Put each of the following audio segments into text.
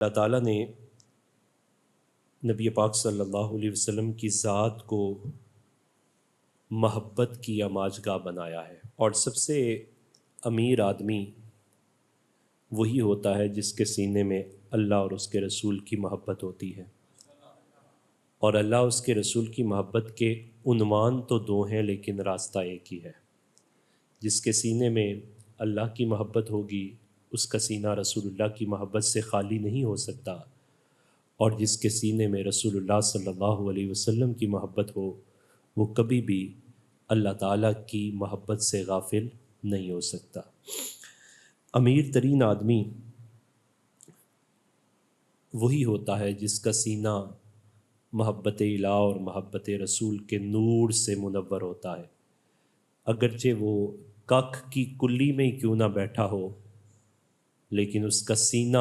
اللہ تعالیٰ نے نبی پاک صلی اللہ علیہ وسلم کی ذات کو محبت کی آماجگاہ بنایا ہے، اور سب سے امیر آدمی وہی ہوتا ہے جس کے سینے میں اللہ اور اس کے رسول کی محبت ہوتی ہے۔ اور اللہ اس کے رسول کی محبت کے عنوان تو دو ہیں، لیکن راستہ ایک ہی ہے۔ جس کے سینے میں اللہ کی محبت ہوگی اس کا سینہ رسول اللہ کی محبت سے خالی نہیں ہو سکتا، اور جس کے سینے میں رسول اللہ صلی اللہ علیہ وسلم کی محبت ہو وہ کبھی بھی اللہ تعالیٰ کی محبت سے غافل نہیں ہو سکتا۔ امیر ترین آدمی وہی ہوتا ہے جس کا سینہ محبت الہ اور محبت رسول کے نور سے منور ہوتا ہے، اگرچہ وہ کاک کی کلی میں ہی کیوں نہ بیٹھا ہو، لیکن اس کا سینہ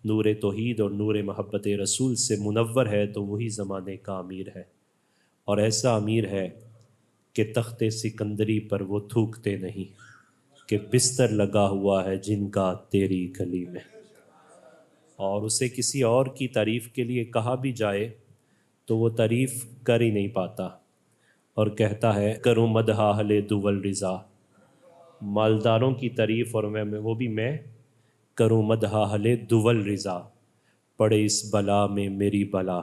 نور توحید اور نور محبت رسول سے منور ہے تو وہی زمانے کا امیر ہے، اور ایسا امیر ہے کہ تخت سکندری پر وہ تھوکتے نہیں کہ بستر لگا ہوا ہے جن کا تیری گلی میں۔ اور اسے کسی اور کی تعریف کے لیے کہا بھی جائے تو وہ تعریف کر ہی نہیں پاتا، اور کہتا ہے کروں مدح اہل دول رضا، مالداروں کی تعریف اور میں کروں مدح اہل دول رضا، پڑے اس بلا میں میری بلا،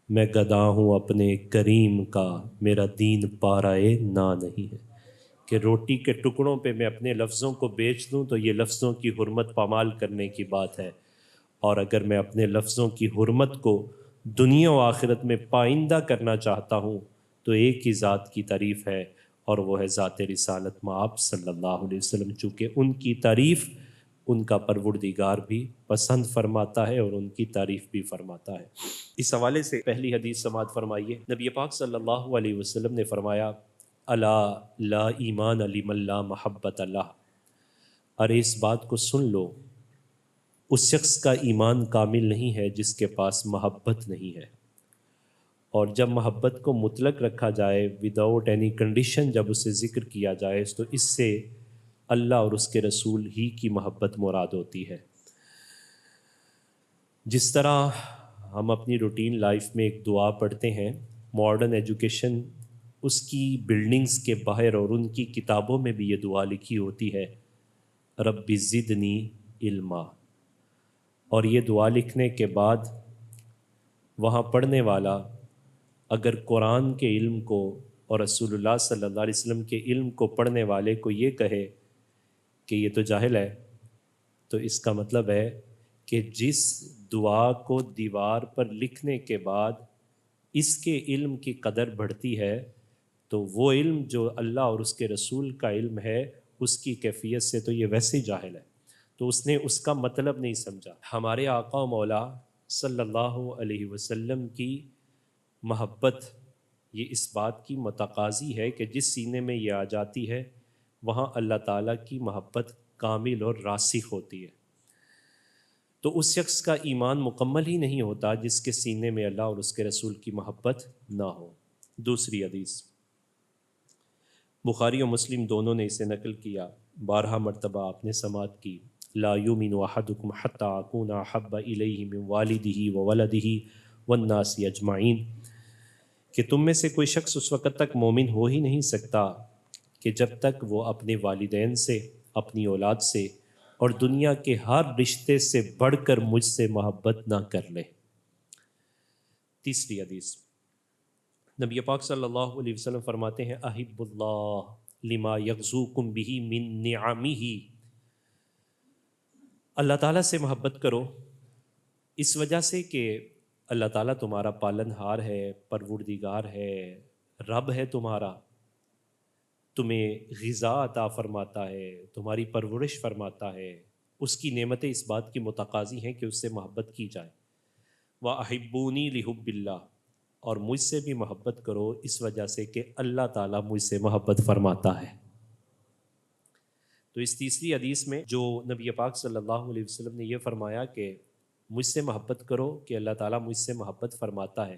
میں گدا ہوں اپنے کریم کا، میرا دین پارائے نا نہیں ہے۔ کہ روٹی کے ٹکڑوں پہ میں اپنے لفظوں کو بیچ دوں تو یہ لفظوں کی حرمت پامال کرنے کی بات ہے، اور اگر میں اپنے لفظوں کی حرمت کو دنیا و آخرت میں پائندہ کرنا چاہتا ہوں تو ایک ہی ذات کی تعریف ہے، اور وہ ہے ذات رسالت مآب صلی اللہ علیہ وسلم، چونکہ ان کی تعریف ان کا پروردگار بھی پسند فرماتا ہے اور ان کی تعریف بھی فرماتا ہے۔ اس حوالے سے پہلی حدیث سماعت فرمائیے۔ نبی پاک صلی اللہ علیہ وسلم نے فرمایا الا لا ایمان لمن لا محبت اللہ، ارے اس بات کو سن لو، اس شخص کا ایمان کامل نہیں ہے جس کے پاس محبت نہیں ہے۔ اور جب محبت کو مطلق رکھا جائے وداؤٹ اینی کنڈیشن، جب اسے ذکر کیا جائے تو اس سے اللہ اور اس کے رسول ہی کی محبت مراد ہوتی ہے۔ جس طرح ہم اپنی روٹین لائف میں ایک دعا پڑھتے ہیں، ماڈرن ایجوکیشن اس کی بلڈنگز کے باہر اور ان کی کتابوں میں بھی یہ دعا لکھی ہوتی ہے، رب زدنی علما، اور یہ دعا لکھنے کے بعد وہاں پڑھنے والا اگر قرآن کے علم کو اور رسول اللہ صلی اللہ علیہ وسلم کے علم کو پڑھنے والے کو یہ کہے کہ یہ تو جاہل ہے، تو اس کا مطلب ہے کہ جس دعا کو دیوار پر لکھنے کے بعد اس کے علم کی قدر بڑھتی ہے تو وہ علم جو اللہ اور اس کے رسول کا علم ہے اس کی کیفیت سے تو یہ ویسے جاہل ہے، تو اس نے اس کا مطلب نہیں سمجھا۔ ہمارے آقا و مولا صلی اللہ علیہ وسلم کی محبت یہ اس بات کی متقاضی ہے کہ جس سینے میں یہ آ جاتی ہے وہاں اللہ تعالیٰ کی محبت کامل اور راسخ ہوتی ہے، تو اس شخص کا ایمان مکمل ہی نہیں ہوتا جس کے سینے میں اللہ اور اس کے رسول کی محبت نہ ہو۔ دوسری حدیث بخاری و مسلم دونوں نے اسے نقل کیا، 12 مرتبہ آپ نے سماعت کی، لا یؤمن احدکم حتی اکون احب الیہ من والدہ وولدہ والناس اجمعین، کہ تم میں سے کوئی شخص اس وقت تک مومن ہو ہی نہیں سکتا کہ جب تک وہ اپنے والدین سے، اپنی اولاد سے اور دنیا کے ہر رشتے سے بڑھ کر مجھ سے محبت نہ کر لے۔ تیسری حدیث نبی پاک صلی اللہ علیہ وسلم فرماتے ہیں احب اللہ لما یغزوکم بہ من نعمہ، اللہ تعالیٰ سے محبت کرو اس وجہ سے کہ اللہ تعالیٰ تمہارا پالن ہار ہے، پروردگار ہے، رب ہے تمہارا، تمہیں غذا عطا فرماتا ہے، تمہاری پرورش فرماتا ہے، اس کی نعمتیں اس بات کی متقاضی ہیں کہ اس سے محبت کی جائے۔ وَأَحِبُّونِي لِحُبِّ اللَّهِ، اور مجھ سے بھی محبت کرو اس وجہ سے کہ اللہ تعالیٰ مجھ سے محبت فرماتا ہے۔ تو اس تیسری حدیث میں جو نبی پاک صلی اللہ علیہ وسلم نے یہ فرمایا کہ مجھ سے محبت کرو کہ اللہ تعالیٰ مجھ سے محبت فرماتا ہے،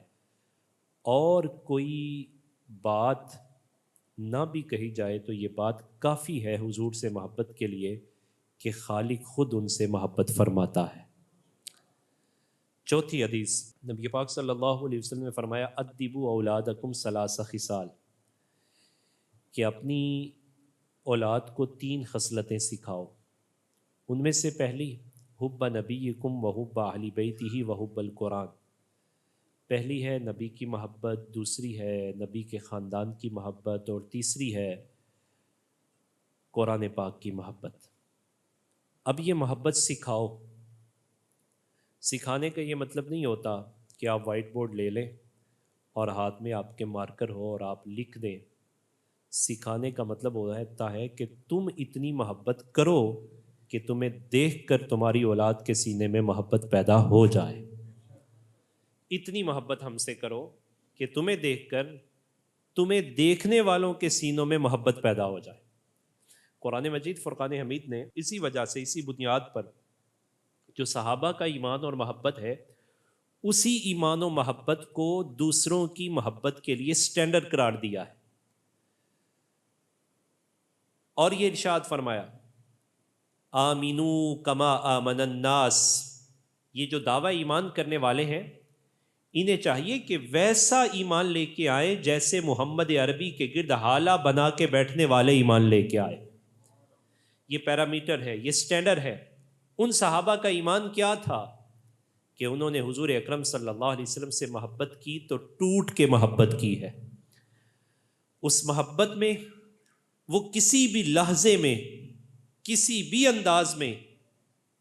اور کوئی بات نہ بھی کہی جائے تو یہ بات کافی ہے حضور سے محبت کے لیے کہ خالق خود ان سے محبت فرماتا ہے۔ چوتھی حدیث، نبی پاک صلی اللہ علیہ وسلم نے فرمایا ادبوا اولادکم ثلاث خصال، کہ اپنی اولاد کو 3 خصلتیں سکھاؤ. ان میں سے پہلی حب نبیکم وحب اہل بیتہ وحب القرآن، پہلی ہے نبی کی محبت، دوسری ہے نبی کے خاندان کی محبت، اور تیسری ہے قرآن پاک کی محبت. اب یہ محبت سکھاؤ. سکھانے کا یہ مطلب نہیں ہوتا کہ آپ وائٹ بورڈ لے لیں اور ہاتھ میں آپ کے مارکر ہو اور آپ لکھ دیں. سکھانے کا مطلب ہوتا ہے کہ تم اتنی محبت کرو کہ تمہیں دیکھ کر تمہاری اولاد کے سینے میں محبت پیدا ہو جائے. اتنی محبت ہم سے کرو کہ تمہیں دیکھ کر تمہیں دیکھنے والوں کے سینوں میں محبت پیدا ہو جائے. قرآن مجید فرقان حمید نے اسی وجہ سے، اسی بنیاد پر جو صحابہ کا ایمان اور محبت ہے، اسی ایمان و محبت کو دوسروں کی محبت کے لیے سٹینڈرڈ قرار دیا ہے. اور یہ ارشاد فرمایا آمینو کما آمن الناس، یہ جو دعویٰ ایمان کرنے والے ہیں انہیں چاہیے کہ ویسا ایمان لے کے آئیں جیسے محمد عربی کے گرد حالہ بنا کے بیٹھنے والے ایمان لے کے آئے. یہ پیرامیٹر ہے، یہ سٹینڈرڈ ہے. ان صحابہ کا ایمان کیا تھا کہ انہوں نے حضور اکرم صلی اللہ علیہ وسلم سے محبت کی تو ٹوٹ کے محبت کی ہے. اس محبت میں وہ کسی بھی لحظے میں، کسی بھی انداز میں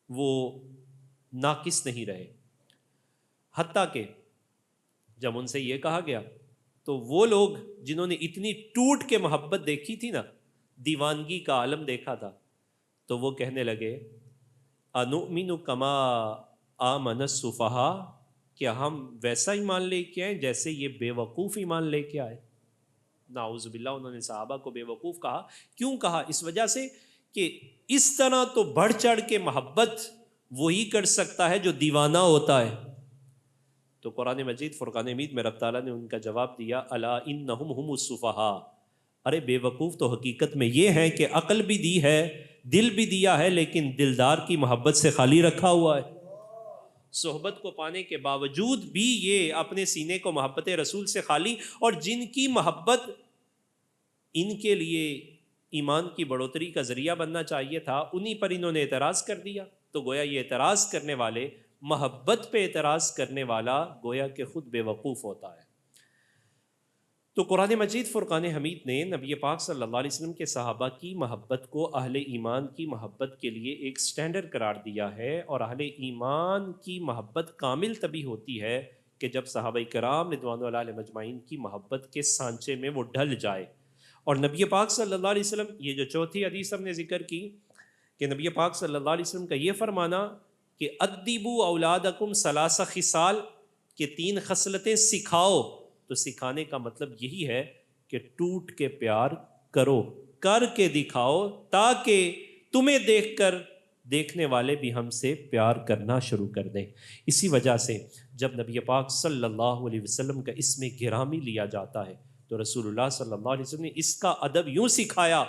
وہ ناقص نہیں رہے. حتیٰ کہ جب ان سے یہ کہا گیا تو وہ لوگ جنہوں نے اتنی ٹوٹ کے محبت دیکھی تھی نا، دیوانگی کا عالم دیکھا تھا، تو وہ کہنے لگے انؤمن کما آمن السفہاء، کیا ہم ویسا ایمان لے کے آئیں جیسے یہ بے وقوف ایمان لے کے آئے. نعوذ باللہ، انہوں نے صحابہ کو بے وقوف کہا. کیوں کہا؟ اس وجہ سے کہ اس طرح تو بڑھ چڑھ کے محبت وہی کر سکتا ہے جو دیوانہ ہوتا ہے. تو قرآن مجید فرقان حمید میں رب تعالیٰ نے ان کا جواب دیا الا انہم ہم السفہاء، ارے بے وقوف تو حقیقت میں یہ ہیں کہ عقل بھی دی ہے، دل بھی دیا ہے، لیکن دلدار کی محبت سے خالی رکھا ہوا ہے. صحبت کو پانے کے باوجود بھی یہ اپنے سینے کو محبت رسول سے خالی، اور جن کی محبت ان کے لیے ایمان کی بڑھوتری کا ذریعہ بننا چاہیے تھا، انہی پر انہوں نے اعتراض کر دیا. تو گویا یہ اعتراض کرنے والے، محبت پہ اعتراض کرنے والا گویا کہ خود بے وقوف ہوتا ہے. تو قرآن مجید فرقان حمید نے نبی پاک صلی اللہ علیہ وسلم کے صحابہ کی محبت کو اہل ایمان کی محبت کے لیے ایک سٹینڈرڈ قرار دیا ہے. اور اہل ایمان کی محبت کامل تبھی ہوتی ہے کہ جب صحابہ کرام رضوان اللہ علیہ مجمعین کی محبت کے سانچے میں وہ ڈھل جائے. اور نبی پاک صلی اللہ علیہ وسلم، یہ جو چوتھی حدیث ہم نے ذکر کی کہ نبی پاک صلی اللہ علیہ وسلم کا یہ فرمانا کہ ادبوا اولادکم ثلاث خصال، کہ 3 خصلتیں سکھاؤ. تو سکھانے کا مطلب یہی ہے کہ ٹوٹ کے پیار کرو، کر کے دکھاؤ، تاکہ تمہیں دیکھ کر دیکھنے والے بھی ہم سے پیار کرنا شروع کر دیں. اسی وجہ سے جب نبی پاک صلی اللہ علیہ وسلم کا اسم گرامی لیا جاتا ہے تو رسول اللہ صلی اللہ علیہ وسلم نے اس کا ادب یوں سکھایا،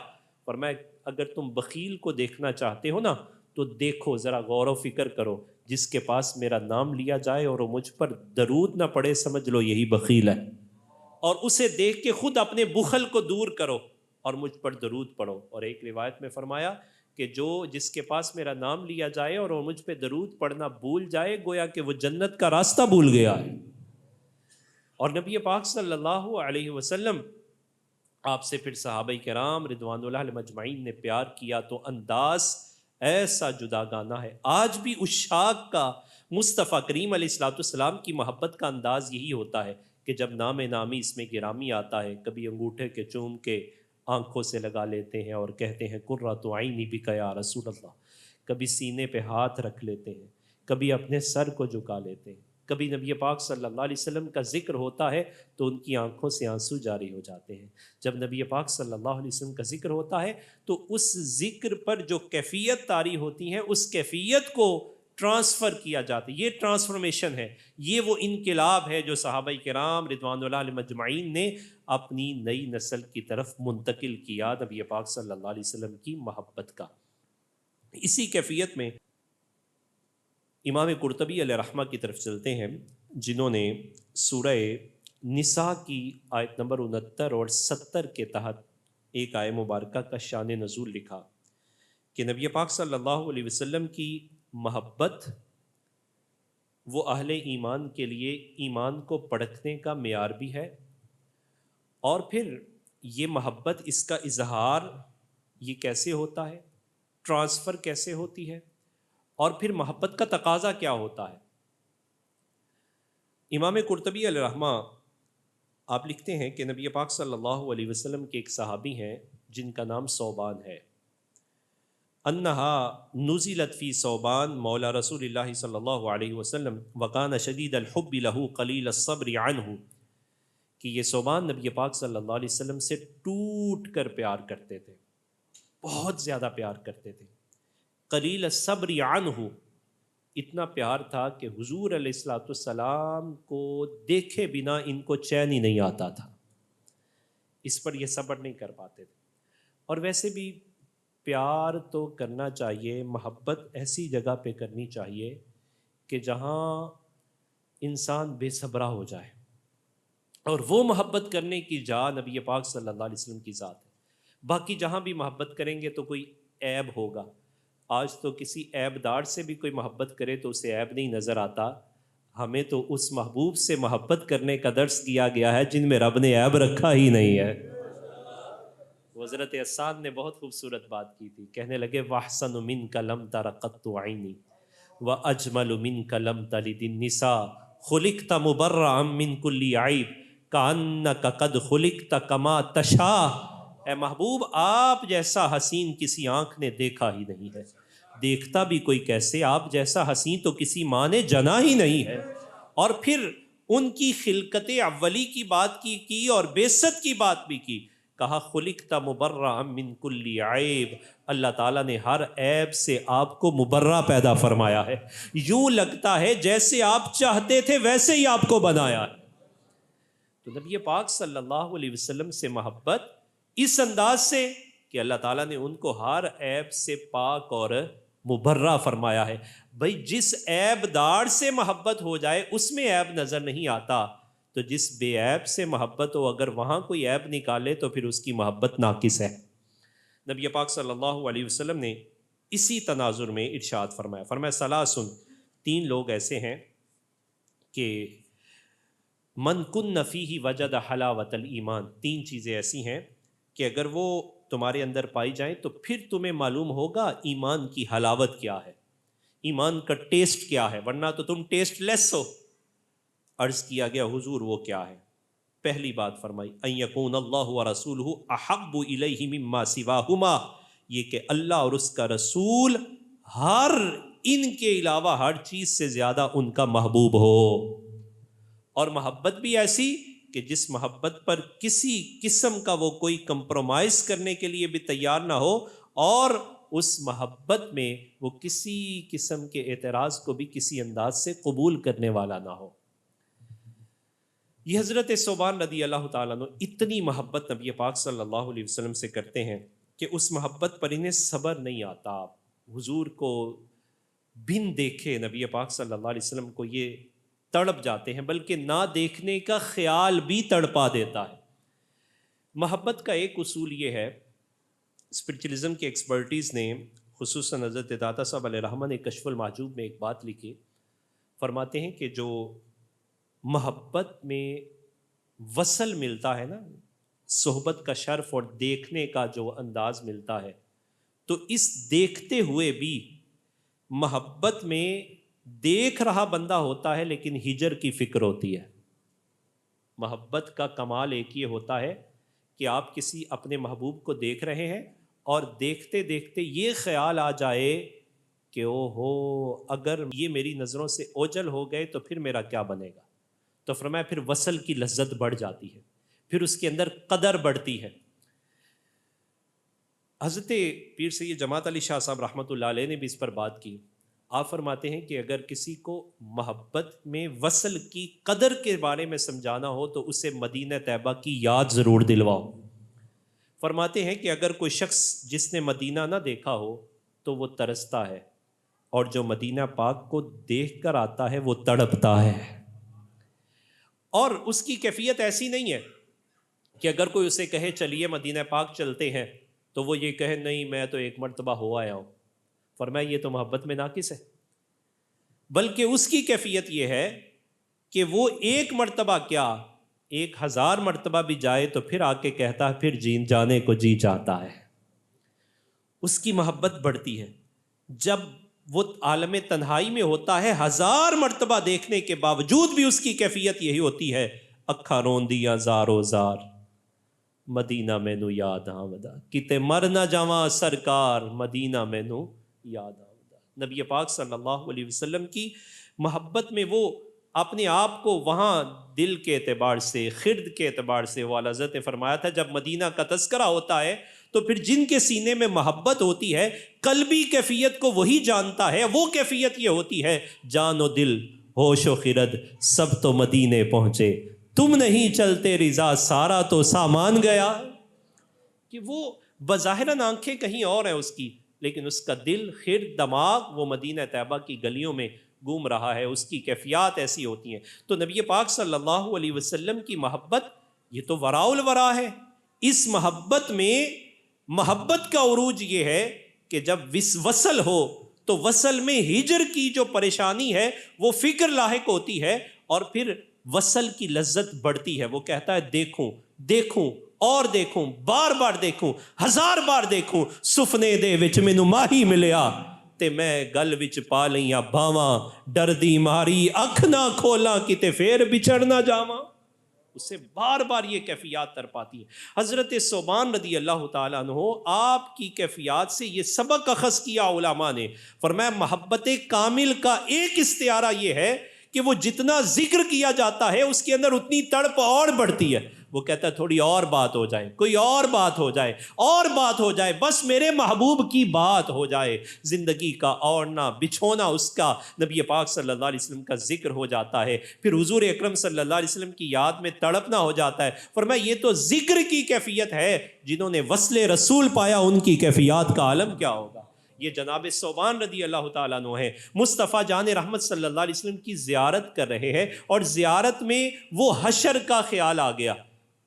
فرمایا اگر تم بخیل کو دیکھنا چاہتے ہو نا تو دیکھو، ذرا غور و فکر کرو، جس کے پاس میرا نام لیا جائے اور وہ مجھ پر درود نہ پڑے، سمجھ لو یہی بخیل ہے. اور اسے دیکھ کے خود اپنے بخل کو دور کرو اور مجھ پر درود پڑھو. اور ایک روایت میں فرمایا کہ جس کے پاس میرا نام لیا جائے اور وہ مجھ پہ درود پڑھنا بھول جائے، گویا کہ وہ جنت کا راستہ بھول گیا ہے. اور نبی پاک صلی اللہ علیہ وسلم آپ سے پھر صحابہ کرام رضوان اللہ علیہ مجمعین نے پیار کیا تو انداز ایسا جداگانہ ہے. آج بھی عشاق کا مصطفیٰ کریم علیہ الصلوۃ والسلام کی محبت کا انداز یہی ہوتا ہے کہ جب نام نامی اس میں گرامی آتا ہے، کبھی انگوٹھے کے چوم کے آنکھوں سے لگا لیتے ہیں اور کہتے ہیں قرۃ عینی بک یا رسول اللہ، کبھی سینے پہ ہاتھ رکھ لیتے ہیں، کبھی اپنے سر کو جھکا لیتے ہیں، کبھی نبی پاک صلی اللہ علیہ وسلم کا ذکر ہوتا ہے تو ان کی آنکھوں سے آنسو جاری ہو جاتے ہیں. جب نبی پاک صلی اللہ علیہ وسلم کا ذکر ہوتا ہے تو اس ذکر پر جو کیفیت طاری ہوتی ہے، اس کیفیت کو ٹرانسفر کیا جاتا ہے. یہ ٹرانسفارمیشن ہے، یہ وہ انقلاب ہے جو صحابہ کرام رضوان اللہ علیہ مجمعین نے اپنی نئی نسل کی طرف منتقل کیا نبی پاک صلی اللہ علیہ وسلم کی محبت کا. اسی کیفیت میں امام قرطبی علیہ رحمہ کی طرف چلتے ہیں، جنہوں نے سورہ نساء کی آیت نمبر 69 اور 70 کے تحت ایک آیہ مبارکہ کا شان نزول لکھا کہ نبی پاک صلی اللہ علیہ وسلم کی محبت وہ اہل ایمان کے لیے ایمان کو پرکھنے کا معیار بھی ہے، اور پھر یہ محبت، اس کا اظہار یہ کیسے ہوتا ہے، ٹرانسفر کیسے ہوتی ہے، اور پھر محبت کا تقاضا کیا ہوتا ہے۔ امام قرطبی علیہ رحمہ آپ لکھتے ہیں کہ نبی پاک صلی اللہ علیہ وسلم کے ایک صحابی ہیں جن کا نام ثوبان ہے، انہا نزلت فی ثوبان مولا رسول اللہ صلی اللہ علیہ وسلم وکان شدید الحب لہ قلیل الصبر عنہ، کہ یہ ثوبان نبی پاک صلی اللہ علیہ وسلم سے ٹوٹ کر پیار کرتے تھے، بہت زیادہ پیار کرتے تھے۔ قلیل الصبر عنہ، اتنا پیار تھا کہ حضور علیہ الصلوۃ والسلام کو دیکھے بنا ان کو چین ہی نہیں آتا تھا، اس پر یہ صبر نہیں کر پاتے تھے۔ اور ویسے بھی پیار تو کرنا چاہیے، محبت ایسی جگہ پہ کرنی چاہیے کہ جہاں انسان بے صبرا ہو جائے، اور وہ محبت کرنے کی جا نبی پاک صلی اللہ علیہ وسلم کی ذات ہے۔ باقی جہاں بھی محبت کریں گے تو کوئی عیب ہوگا۔ آج تو کسی عیب دار سے بھی کوئی محبت کرے تو اسے عیب نہیں نظر آتا۔ ہمیں تو اس محبوب سے محبت کرنے کا درس دیا گیا ہے جن میں رب نے عیب رکھا ہی نہیں ہے۔ حضرت احسان نے بہت خوبصورت بات کی تھی، کہنے لگے وَأَحْسَنُ مِنْكَ لَمْ تَرَ قَطُّ عَيْنِي وَأَجْمَلُ مِنْكَ لَمْ تَلِدِ النِّسَاءُ خُلِقْتَ مُبَرَّأً مِنْ كُلِّ عَيْبٍ كَأَنَّكَ قَدْ خُلِقْتَ كَمَا تَشَاءُ۔ اے محبوب، آپ جیسا حسین کسی آنکھ نے دیکھا ہی نہیں ہے، دیکھتا بھی کوئی کیسے، آپ جیسا حسین تو کسی ماں نے جنا ہی نہیں ہے۔ اور پھر ان کی خلقت اولی کی بات کی اور بعثت کی بات بھی کی، کہا خلقت مبرأ من کل عیب، اللہ تعالیٰ نے ہر عیب سے آپ کو مبرہ پیدا فرمایا ہے، یوں لگتا ہے جیسے آپ چاہتے تھے ویسے ہی آپ کو بنایا ہے۔ تو نبی پاک صلی اللہ علیہ وسلم سے محبت اس انداز سے کہ اللہ تعالیٰ نے ان کو ہر عیب سے پاک اور مبرہ فرمایا ہے۔ بھئی جس عیب دار سے محبت ہو جائے اس میں عیب نظر نہیں آتا، تو جس بے عیب سے محبت ہو اگر وہاں کوئی عیب نکالے تو پھر اس کی محبت ناقص ہے۔ نبی پاک صلی اللہ علیہ وسلم نے اسی تناظر میں ارشاد فرمایا ثلاثن، تین لوگ ایسے ہیں کہ من کن فیہ وجد حلاوت الایمان، تین چیزیں ایسی ہیں کہ اگر وہ تمہارے اندر پائی جائیں تو پھر تمہیں معلوم ہوگا ایمان کی حلاوت کیا ہے، ایمان کا ٹیسٹ کیا ہے، ورنہ تو تم ٹیسٹ لیس ہو۔ عرض کیا گیا حضور وہ کیا ہے؟ پہلی بات فرمائی ان یکون اللہ ورسولہ احب الیہ مما سواہما، یہ کہ اللہ اور اس کا رسول ان کے علاوہ ہر چیز سے زیادہ ان کا محبوب ہو، اور محبت بھی ایسی کہ جس محبت پر کسی قسم کا وہ کوئی کمپرومائز کرنے کے لیے بھی تیار نہ ہو، اور اس محبت میں وہ کسی قسم کے اعتراض کو بھی کسی انداز سے قبول کرنے والا نہ ہو۔ یہ حضرت ثوبان رضی اللہ تعالیٰ عنہ اتنی محبت نبی پاک صلی اللہ علیہ وسلم سے کرتے ہیں کہ اس محبت پر انہیں صبر نہیں آتا، حضور کو بن دیکھے نبی پاک صلی اللہ علیہ وسلم کو یہ تڑپ جاتے ہیں، بلکہ نہ دیکھنے کا خیال بھی تڑپا دیتا ہے۔ محبت کا ایک اصول یہ ہے، اسپرچولیزم کے ایکسپرٹیز نے خصوصاً حضرت داتا صاحب علیہ رحمہ نے کشف المحجوب میں ایک بات لکھی، فرماتے ہیں کہ جو محبت میں وصل ملتا ہے نا، صحبت کا شرف اور دیکھنے کا جو انداز ملتا ہے، تو اس دیکھتے ہوئے بھی محبت میں دیکھ رہا بندہ ہوتا ہے لیکن ہجر کی فکر ہوتی ہے۔ محبت کا کمال ایک یہ ہوتا ہے کہ آپ کسی اپنے محبوب کو دیکھ رہے ہیں اور دیکھتے دیکھتے یہ خیال آ جائے کہ او ہو اگر یہ میری نظروں سے اوجھل ہو گئے تو پھر میرا کیا بنے گا۔ تو فرمایا پھر وصل کی لذت بڑھ جاتی ہے، پھر اس کے اندر قدر بڑھتی ہے۔ حضرت پیر سید جماعت علی شاہ صاحب رحمۃ اللہ علیہ نے بھی اس پر بات کی۔ آپ فرماتے ہیں کہ اگر کسی کو محبت میں وصل کی قدر کے بارے میں سمجھانا ہو تو اسے مدینہ طیبہ کی یاد ضرور دلواؤ۔ فرماتے ہیں کہ اگر کوئی شخص جس نے مدینہ نہ دیکھا ہو تو وہ ترستا ہے، اور جو مدینہ پاک کو دیکھ کر آتا ہے وہ تڑپتا ہے. اور اس کی کیفیت ایسی نہیں ہے کہ اگر کوئی اسے کہے چلیے مدینہ پاک چلتے ہیں تو وہ یہ کہے نہیں میں تو ایک مرتبہ ہو آیا ہوں. فرمایا یہ تو محبت میں ناقص ہے. بلکہ اس کی کیفیت یہ ہے کہ وہ ایک مرتبہ کیا 1000 مرتبہ بھی جائے تو پھر آ کے کہتا ہے پھر جانے کو جی چاہتا ہے. اس کی محبت بڑھتی ہے. جب وہ عالم تنہائی میں ہوتا ہے 1000 مرتبہ دیکھنے کے باوجود بھی اس کی کیفیت یہی ہوتی ہے اکھا روندیاں زارو زار مدینہ مینو یاد آمدا کتے مر نہ جاواں سرکار مدینہ مینو یاد آمدا. نبی پاک صلی اللہ علیہ وسلم کی محبت میں وہ اپنے آپ کو وہاں دل کے اعتبار سے خرد کے اعتبار سے وہ حضرت نے فرمایا تھا جب مدینہ کا تذکرہ ہوتا ہے تو پھر جن کے سینے میں محبت ہوتی ہے قلبی کیفیت کو وہی جانتا ہے. وہ کیفیت یہ ہوتی ہے جان و دل ہوش و خرد سب تو مدینے پہنچے تم نہیں چلتے رضا سارا تو سامان گیا. کہ وہ بظاہراً آنکھیں کہیں اور ہیں اس کی لیکن اس کا دل خرد دماغ وہ مدینہ طیبہ کی گلیوں میں گھوم رہا ہے. اس کی کیفیات ایسی ہوتی ہیں. تو نبی پاک صلی اللہ علیہ وسلم کی محبت یہ تو وراء الورا ہے. اس محبت میں محبت کا عروج یہ ہے کہ جب وصل ہو تو وصل میں ہجر کی جو پریشانی ہے وہ فکر لاحق ہوتی ہے اور پھر وصل کی لذت بڑھتی ہے. وہ کہتا ہے دیکھوں دیکھوں اور دیکھوں بار بار دیکھوں 1000 بار دیکھوں سفنے دے وچ مینوں ماہی ملیا تے میں گل وچ پا لئیاں باواں ڈردی ماری اکھ نہ کھولاں کتے پھر بچھڑ نہ جاواں. اس سے بار بار یہ کیفیات تر پاتی ہے. حضرت ثوبان رضی اللہ تعالیٰ عنہ آپ کی کیفیات سے یہ سبق اخذ کیا علماء نے. فرمایا محبت کامل کا ایک استعارہ یہ ہے کہ وہ جتنا ذکر کیا جاتا ہے اس کے اندر اتنی تڑپ اور بڑھتی ہے. وہ کہتا ہے تھوڑی اور بات ہو جائے کوئی اور بات ہو جائے اور بات ہو جائے بس میرے محبوب کی بات ہو جائے. زندگی کا اوڑھنا بچھونا اس کا نبی پاک صلی اللہ علیہ وسلم کا ذکر ہو جاتا ہے. پھر حضور اکرم صلی اللہ علیہ وسلم کی یاد میں تڑپنا ہو جاتا ہے. فرمایا یہ تو ذکر کی کیفیت ہے. جنہوں نے وصل رسول پایا ان کی کیفیات کا عالم کیا ہوگا. یہ جناب ثوبان رضی اللہ تعالیٰ عنہ ہے. مصطفیٰ جان رحمت صلی اللہ علیہ وسلم کی زیارت کر رہے ہیں اور زیارت میں وہ حشر کا خیال آ گیا.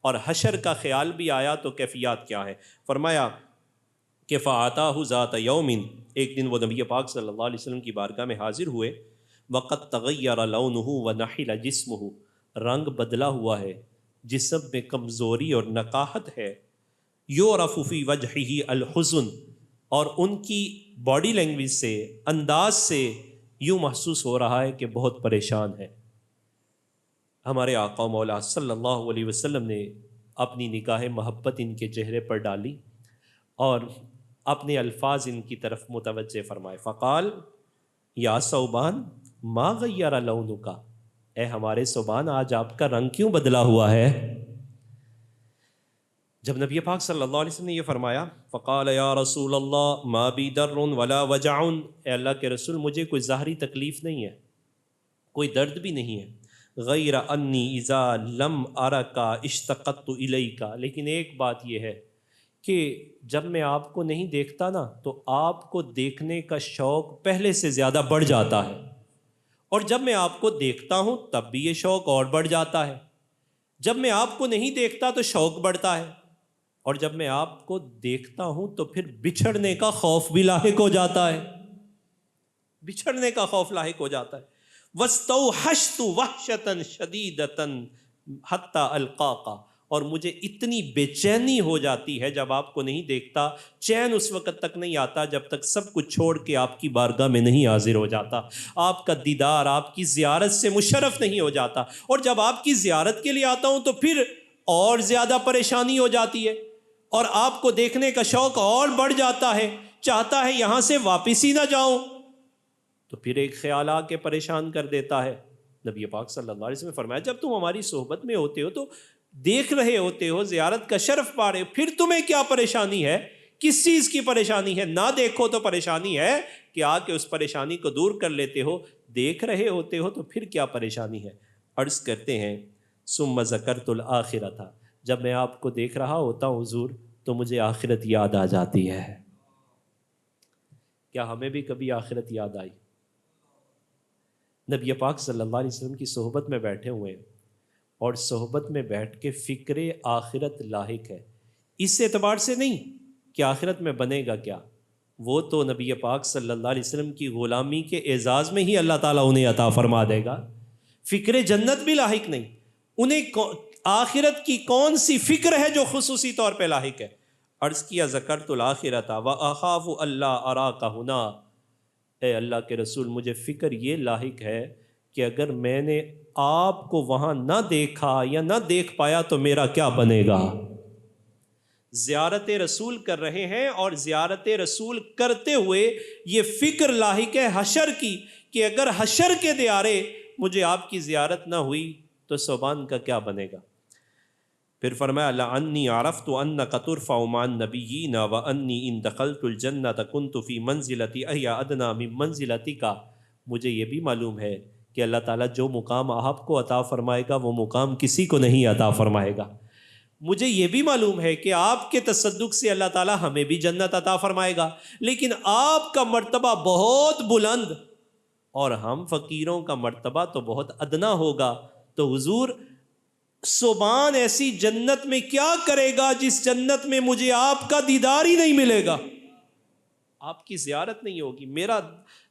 اور حشر کا خیال بھی آیا تو کیفیات کیا ہے. فرمایا کہ فَآتَاهُ ذَاتَ يَوْمٍ ایک دن وہ نبی پاک صلی اللہ علیہ وسلم کی بارگاہ میں حاضر ہوئے. وَقَدْ تَغَيَّرَ لَوْنُهُ وَنَحِلَ جِسْمُهُ رنگ بدلا ہوا ہے جسم میں کمزوری اور نقاہت ہے. يُعْرَفُ فِي وَجْهِهِ الْحُزْنُ اور ان کی باڈی لینگویج سے انداز سے یوں محسوس ہو رہا ہے کہ بہت پریشان ہے. ہمارے آقا مولا صلی اللہ علیہ وسلم نے اپنی نگاہ محبت ان کے چہرے پر ڈالی اور اپنے الفاظ ان کی طرف متوجہ فرمائے. فقال یا ثوبان ما غیر لونک اے ہمارے ثوبان آج آپ کا رنگ کیوں بدلا ہوا ہے. جب نبی پاک صلی اللہ علیہ وسلم نے یہ فرمایا فقال یا رسول اللہ ما بی در ولا وجع اے اللہ کے رسول مجھے کوئی ظاہری تکلیف نہیں ہے کوئی درد بھی نہیں ہے. غیر انی اذا لم ارکا اشتقت الیکا لیکن ایک بات یہ ہے کہ جب میں آپ کو نہیں دیکھتا نا تو آپ کو دیکھنے کا شوق پہلے سے زیادہ بڑھ جاتا ہے اور جب میں آپ کو دیکھتا ہوں تب بھی یہ شوق اور بڑھ جاتا ہے. جب میں آپ کو نہیں دیکھتا تو شوق بڑھتا ہے اور جب میں آپ کو دیکھتا ہوں تو پھر بچھڑنے کا خوف بھی لاحق ہو جاتا ہے. بچھڑنے کا خوف لاحق ہو جاتا ہے. وَاسْتَوْحَشْتُ وَحْشَةً شَدِيدَةً حَتَّى أَلْقَاكَ اور مجھے اتنی بے چینی ہو جاتی ہے جب آپ کو نہیں دیکھتا. چین اس وقت تک نہیں آتا جب تک سب کچھ چھوڑ کے آپ کی بارگاہ میں نہیں حاضر ہو جاتا. آپ کا دیدار آپ کی زیارت سے مشرف نہیں ہو جاتا اور جب آپ کی زیارت کے لیے آتا ہوں تو پھر اور زیادہ پریشانی ہو جاتی ہے اور آپ کو دیکھنے کا شوق اور بڑھ جاتا ہے. چاہتا ہے یہاں سے واپس ہی نہ جاؤں تو پھر ایک خیال آ کے پریشان کر دیتا ہے. نبی پاک صلی اللہ علیہ وسلم نے فرمایا جب تم ہماری صحبت میں ہوتے ہو تو دیکھ رہے ہوتے ہو زیارت کا شرف پا رہے ہو پھر تمہیں کیا پریشانی ہے. کس چیز کی پریشانی ہے. نہ دیکھو تو پریشانی ہے کہ آ کے اس پریشانی کو دور کر لیتے ہو. دیکھ رہے ہوتے ہو تو پھر کیا پریشانی ہے. عرض کرتے ہیں ثم ذکرت الآخرۃ جب میں آپ کو دیکھ رہا ہوتا ہوں حضور تو مجھے آخرت یاد آ جاتی ہے. کیا ہمیں بھی کبھی آخرت یاد آئی؟ نبی پاک صلی اللہ علیہ وسلم کی صحبت میں بیٹھے ہوئے ہیں اور صحبت میں بیٹھ کے فکر آخرت لاحق ہے، اس اعتبار سے نہیں کہ آخرت میں بنے گا کیا، وہ تو نبی پاک صلی اللہ علیہ وسلم کی غلامی کے اعزاز میں ہی اللہ تعالیٰ انہیں عطا فرما دے گا، فکر جنت بھی لاحق نہیں، انہیں آخرت کی کون سی فکر ہے جو خصوصی طور پہ لاحق ہے؟ عرض کیا ذکرت الآخرۃ وأخاف الا اراک ہنا، اے اللہ کے رسول مجھے فکر یہ لاحق ہے کہ اگر میں نے آپ کو وہاں نہ دیکھا یا نہ دیکھ پایا تو میرا کیا بنے گا؟ زیارت رسول کر رہے ہیں اور زیارت رسول کرتے ہوئے یہ فکر لاحق ہے حشر کی کہ اگر حشر کے دیارے مجھے آپ کی زیارت نہ ہوئی تو صوبان کا کیا بنے گا؟ پھر فرمایا لعنی عرفت انک ترفع مع النبیین وانی ان دخلت الجنۃ کنت فی منزلتی اہی ادنی من منزلتک، مجھے یہ بھی معلوم ہے کہ اللہ تعالیٰ جو مقام آپ کو عطا فرمائے گا وہ مقام کسی کو نہیں عطا فرمائے گا، مجھے یہ بھی معلوم ہے کہ آپ کے تصدق سے اللہ تعالیٰ ہمیں بھی جنت عطا فرمائے گا، لیکن آپ کا مرتبہ بہت بلند اور ہم فقیروں کا مرتبہ تو بہت ادنا ہوگا، تو حضور صوبان ایسی جنت میں کیا کرے گا جس جنت میں مجھے آپ کا دیدار ہی نہیں ملے گا، آپ کی زیارت نہیں ہوگی، میرا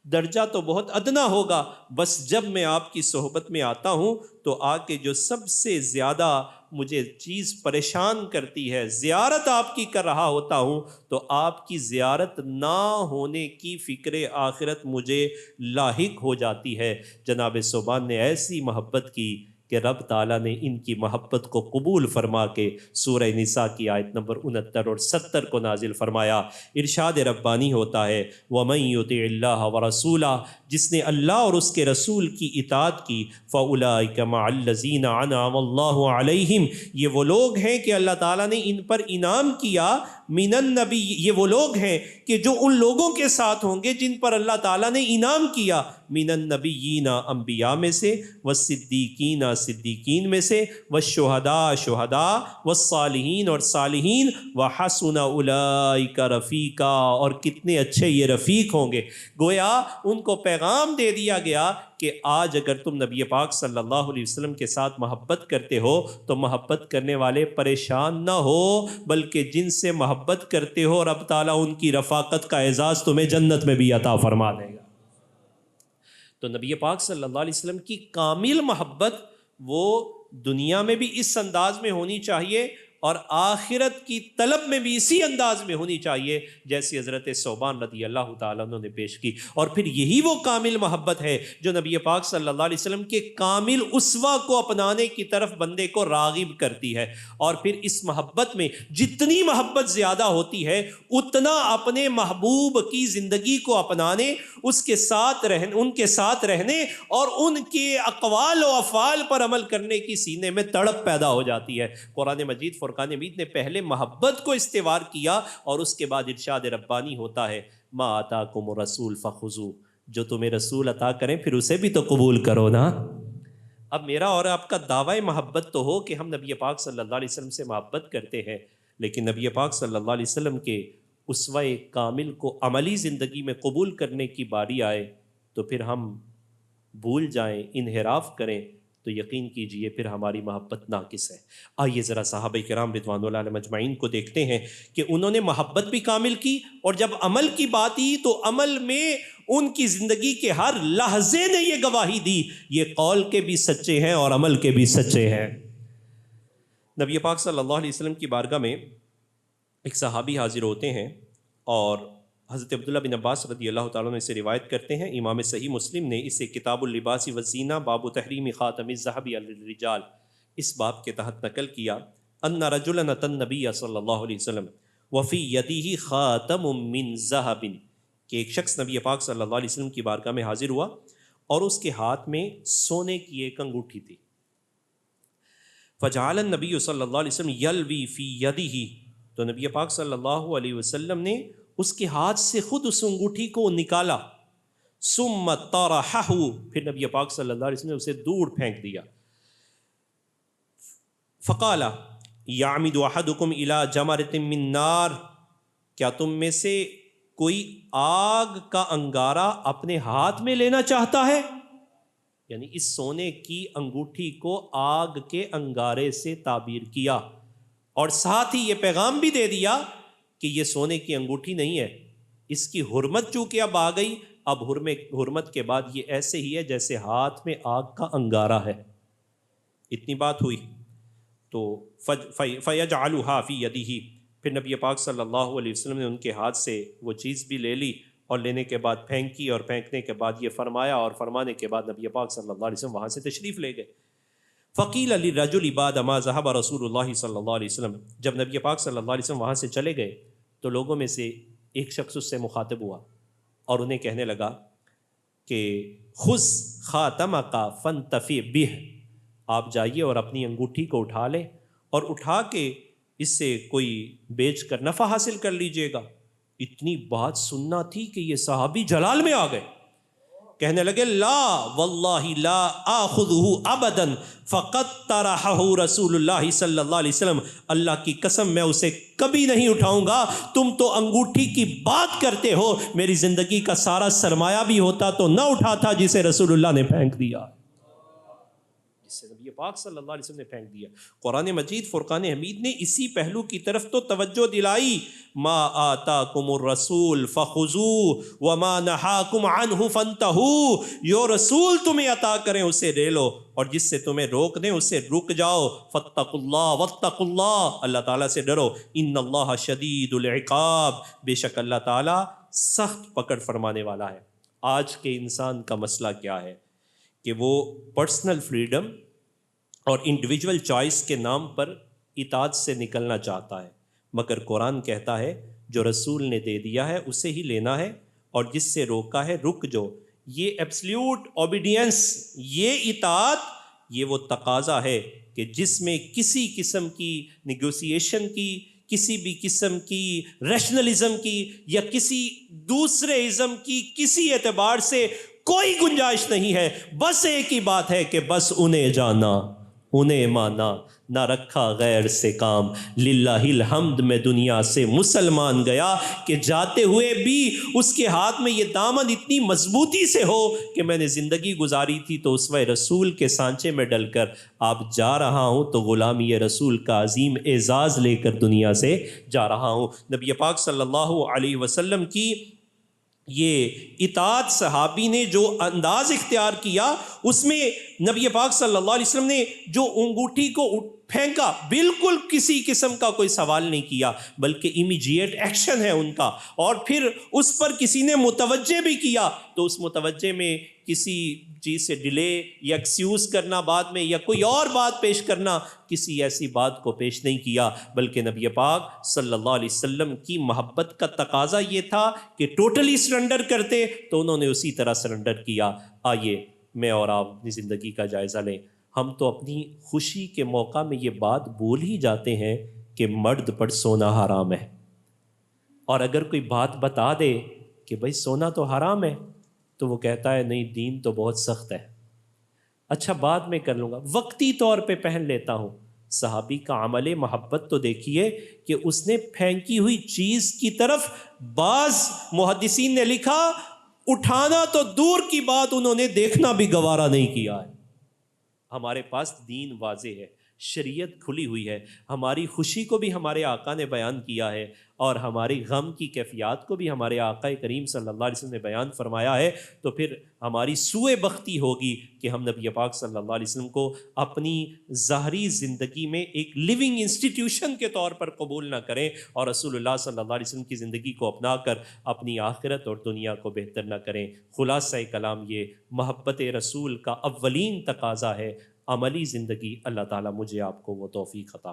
درجہ تو بہت ادنا ہوگا، بس جب میں آپ کی صحبت میں آتا ہوں تو آ کے جو سب سے زیادہ مجھے چیز پریشان کرتی ہے، زیارت آپ کی کر رہا ہوتا ہوں تو آپ کی زیارت نہ ہونے کی فکر آخرت مجھے لاحق ہو جاتی ہے۔ جناب صوبان نے ایسی محبت کی کہ رب تعالیٰ نے ان کی محبت کو قبول فرما کے سورہ نساء کی آیت نمبر 69 اور 70 کو نازل فرمایا۔ ارشاد ربانی ہوتا ہے وَمَن يُطِعِ اللَّهَ وَرَسُولَهُ، جس نے اللہ اور اس کے رسول کی اطاعت کی، فَأُولَٰئِكَ مَعَ الَّذِينَ أَنْعَمَ اللَّهُ عَلَيْهِمْ، یہ وہ لوگ ہیں کہ اللہ تعالیٰ نے ان پر انعام کیا، من النبی، یہ وہ لوگ ہیں کہ جو ان لوگوں کے ساتھ ہوں گے جن پر اللہ تعالیٰ نے انعام کیا، من النبیین، انبیاء میں سے، والصدیقین، صدیقین میں سے، والشہداء، شہداء، والصالحین، اور صالحین، وحسن اولئک رفیقا، اور کتنے اچھے یہ رفیق ہوں گے۔ گویا ان کو پیغام دے دیا گیا کہ آج اگر تم نبی پاک صلی اللہ علیہ وسلم کے ساتھ محبت کرتے ہو تو محبت کرنے والے پریشان نہ ہو، بلکہ جن سے محبت کرتے ہو رب تعالیٰ ان کی رفاقت کا اعزاز تمہیں جنت میں بھی عطا فرما دے گا۔ تو نبی پاک صلی اللہ علیہ وسلم کی کامل محبت وہ دنیا میں بھی اس انداز میں ہونی چاہیے اور آخرت کی طلب میں بھی اسی انداز میں ہونی چاہیے جیسی حضرت صوبان رضی اللہ تعالیٰ عنہ نے پیش کی۔ اور پھر یہی وہ کامل محبت ہے جو نبی پاک صلی اللہ علیہ وسلم کے کامل اسوہ کو اپنانے کی طرف بندے کو راغب کرتی ہے۔ اور پھر اس محبت میں جتنی محبت زیادہ ہوتی ہے اتنا اپنے محبوب کی زندگی کو اپنانے، اس کے ساتھ رہنے، ان کے ساتھ رہنے اور ان کے اقوال و افعال پر عمل کرنے کی سینے میں تڑپ پیدا ہو جاتی ہے۔ قرآن مجید فرقان حمید نے پہلے محبت کو استوار کیا اور اس کے بعد ارشاد ربانی ہوتا ہے ما آتاکم الرسول فخذوہ، جو تمہیں رسول عطا کریں پھر اسے بھی تو قبول کرو نا۔ اب میرا اور آپ کا دعوی محبت تو ہو کہ ہم نبی پاک صلی اللہ علیہ وسلم سے محبت کرتے ہیں، لیکن نبی پاک صلی اللہ علیہ وسلم کے اسوہ کامل کو عملی زندگی میں قبول کرنے کی باری آئے تو پھر ہم بھول جائیں، انحراف کریں تو یقین کیجئے پھر ہماری محبت ناقص ہے۔ آئیے ذرا صحابہ کرام رضوان اللہ علیہم اجمعین کو دیکھتے ہیں کہ انہوں نے محبت بھی کامل کی اور جب عمل کی بات آئی تو عمل میں ان کی زندگی کے ہر لحظے نے یہ گواہی دی، یہ قول کے بھی سچے ہیں اور عمل کے بھی سچے ہیں۔ نبی پاک صلی اللہ علیہ وسلم کی بارگاہ میں ایک صحابی حاضر ہوتے ہیں اور حضرت عبداللہ بن عباس رضی اللہ تعالیٰ عنہ سے روایت کرتے ہیں، امام صحیح مسلم نے اسے کتاب اللباس والزینہ باب تحریم خاتم الذہب علی الرجال اس باب کے تحت نقل کیا، ان رجلا اتى النبی صلی اللہ علیہ وسلم وفی یدہ خاتم من ذہب، کہ ایک شخص نبی پاک صلی اللہ علیہ وسلم کی بارگاہ میں حاضر ہوا اور اس کے ہاتھ میں سونے کی ایک انگوٹھی تھی۔ فجعل النبی صلی اللہ علیہ وسلم یلوی فی یدہ، تو نبی پاک صلی اللہ علیہ وسلم نے اس کے ہاتھ سے خود اس انگوٹھی کو نکالا، ثم طرحہ، پھر نبی پاک صلی اللہ علیہ وسلم نے اسے دور پھینک دیا۔ فقال یعمد احدکم الی جمرۃ من نار، کیا تم میں سے کوئی آگ کا انگارہ اپنے ہاتھ میں لینا چاہتا ہے؟ یعنی اس سونے کی انگوٹھی کو آگ کے انگارے سے تعبیر کیا، اور ساتھ ہی یہ پیغام بھی دے دیا کہ یہ سونے کی انگوٹھی نہیں ہے، اس کی حرمت چونکہ اب آ گئی، اب حرمت کے بعد یہ ایسے ہی ہے جیسے ہاتھ میں آگ کا انگارہ ہے۔ اتنی بات ہوئی تو فَيَجْعَلُهَا فِي يَدِهِ، پھر نبی پاک صلی اللہ علیہ وسلم نے ان کے ہاتھ سے وہ چیز بھی لے لی، اور لینے کے بعد پھینکی، اور پھینکنے کے بعد یہ فرمایا، اور فرمانے کے بعد نبی پاک صلی اللہ علیہ وسلم وہاں سے تشریف لے گئے۔ فقیل للرجل بعد ما ذهب رسول اللہ صلی اللہ علیہ وسلم، جب نبی پاک صلی اللہ علیہ وسلم وہاں سے چلے گئے تو لوگوں میں سے ایک شخص اس سے مخاطب ہوا اور انہیں کہنے لگا کہ خذ خاتمک فانتفع بہ، آپ جائیے اور اپنی انگوٹھی کو اٹھا لیں، اور اٹھا کے اس سے کوئی بیچ کر نفع حاصل کر لیجئے گا۔ اتنی بات سننا تھی کہ یہ صحابی جلال میں آ گئے، کہنے لگے لا واللہ لا آخذہ ابدا فقد طرحہ رسول اللہ صلی اللہ علیہ وسلم، اللہ کی قسم میں اسے کبھی نہیں اٹھاؤں گا، تم تو انگوٹھی کی بات کرتے ہو، میری زندگی کا سارا سرمایہ بھی ہوتا تو نہ اٹھاتا جسے رسول اللہ نے پھینک دیا، جسے نبی پاک صلی اللہ علیہ وسلم نے پھینک دیا۔ قرآن مجید فرقان حمید نے اسی پہلو کی طرف تو توجہ دلائی، ما آتاکم الرسول فخذوہ وما نہاکم عنہ فانتہوا، جو رسول تمہیں عطا کریں اسے لے لو، اور جس سے تمہیں روک دیں اسے رک جاؤ۔ فاتقوا اللہ واتقوا اللہ، اللہ تعالیٰ سے ڈرو، ان اللہ شدید العقاب، بے شک اللہ تعالیٰ سخت پکڑ فرمانے والا ہے۔ آج کے انسان کا مسئلہ کیا ہے کہ وہ پرسنل فریڈم اور انڈیویجول چوائس کے نام پر اطاعت سے نکلنا چاہتا ہے، مگر قرآن کہتا ہے جو رسول نے دے دیا ہے اسے ہی لینا ہے، اور جس سے روکا ہے رک جو۔ یہ ایبسلیوٹ اوبیڈینس، یہ اطاعت، یہ وہ تقاضا ہے کہ جس میں کسی قسم کی نیگوسیشن کی، کسی بھی قسم کی ریشنلزم کی، یا کسی دوسرے ازم کی کسی اعتبار سے کوئی گنجائش نہیں ہے۔ بس ایک ہی بات ہے کہ بس انہیں جانا، انہیں مانا، نہ رکھا غیر سے کام۔ للہ الحمد میں دنیا سے مسلمان گیا کہ جاتے ہوئے بھی اس کے ہاتھ میں یہ دامن اتنی مضبوطی سے ہو کہ میں نے زندگی گزاری تھی تو اسوہ رسول کے سانچے میں ڈل کر آپ جا رہا ہوں تو غلامی رسول کا عظیم اعزاز لے کر دنیا سے جا رہا ہوں۔ نبی پاک صلی اللہ علیہ وسلم کی یہ اطاعت صحابی نے جو انداز اختیار کیا، اس میں نبی پاک صلی اللہ علیہ وسلم نے جو انگوٹھی کو پھینکا، بالکل کسی قسم کا کوئی سوال نہیں کیا، بلکہ امیجیٹ ایکشن ہے ان کا، اور پھر اس پر کسی نے متوجہ بھی کیا تو اس متوجہ میں کسی چیز سے ڈیلے یا ایکسکیوز کرنا بعد میں، یا کوئی اور بات پیش کرنا، کسی ایسی بات کو پیش نہیں کیا، بلکہ نبی پاک صلی اللہ علیہ وسلم کی محبت کا تقاضا یہ تھا کہ ٹوٹلی سرنڈر کرتے، تو انہوں نے اسی طرح سرنڈر کیا۔ آئیے میں اور آپ اپنی زندگی کا جائزہ لیں، ہم تو اپنی خوشی کے موقع میں یہ بات بول ہی جاتے ہیں کہ مرد پر سونا حرام ہے، اور اگر کوئی بات بتا دے کہ بھائی سونا تو حرام ہے تو وہ کہتا ہے نہیں دین تو بہت سخت ہے، اچھا بعد میں کر لوں گا، وقتی طور پہ پہن لیتا ہوں۔ صحابی کا عمل محبت تو دیکھیے کہ اس نے پھینکی ہوئی چیز کی طرف، بعض محدثین نے لکھا اٹھانا تو دور کی بات، انہوں نے دیکھنا بھی گوارا نہیں کیا ہے۔ ہمارے پاس دین واضح ہے، شریعت کھلی ہوئی ہے، ہماری خوشی کو بھی ہمارے آقا نے بیان کیا ہے، اور ہماری غم کی کیفیات کو بھی ہمارے آقا کریم صلی اللہ علیہ وسلم نے بیان فرمایا ہے، تو پھر ہماری سوء بختی ہوگی کہ ہم نبی پاک صلی اللہ علیہ وسلم کو اپنی ظاہری زندگی میں ایک لیونگ انسٹیٹیوشن کے طور پر قبول نہ کریں، اور رسول اللہ صلی اللہ علیہ وسلم کی زندگی کو اپنا کر اپنی آخرت اور دنیا کو بہتر نہ کریں۔ خلاصہ کلام یہ، محبت رسول کا اولین تقاضا ہے عملی زندگی۔ اللہ تعالیٰ مجھے آپ کو وہ توفیق عطا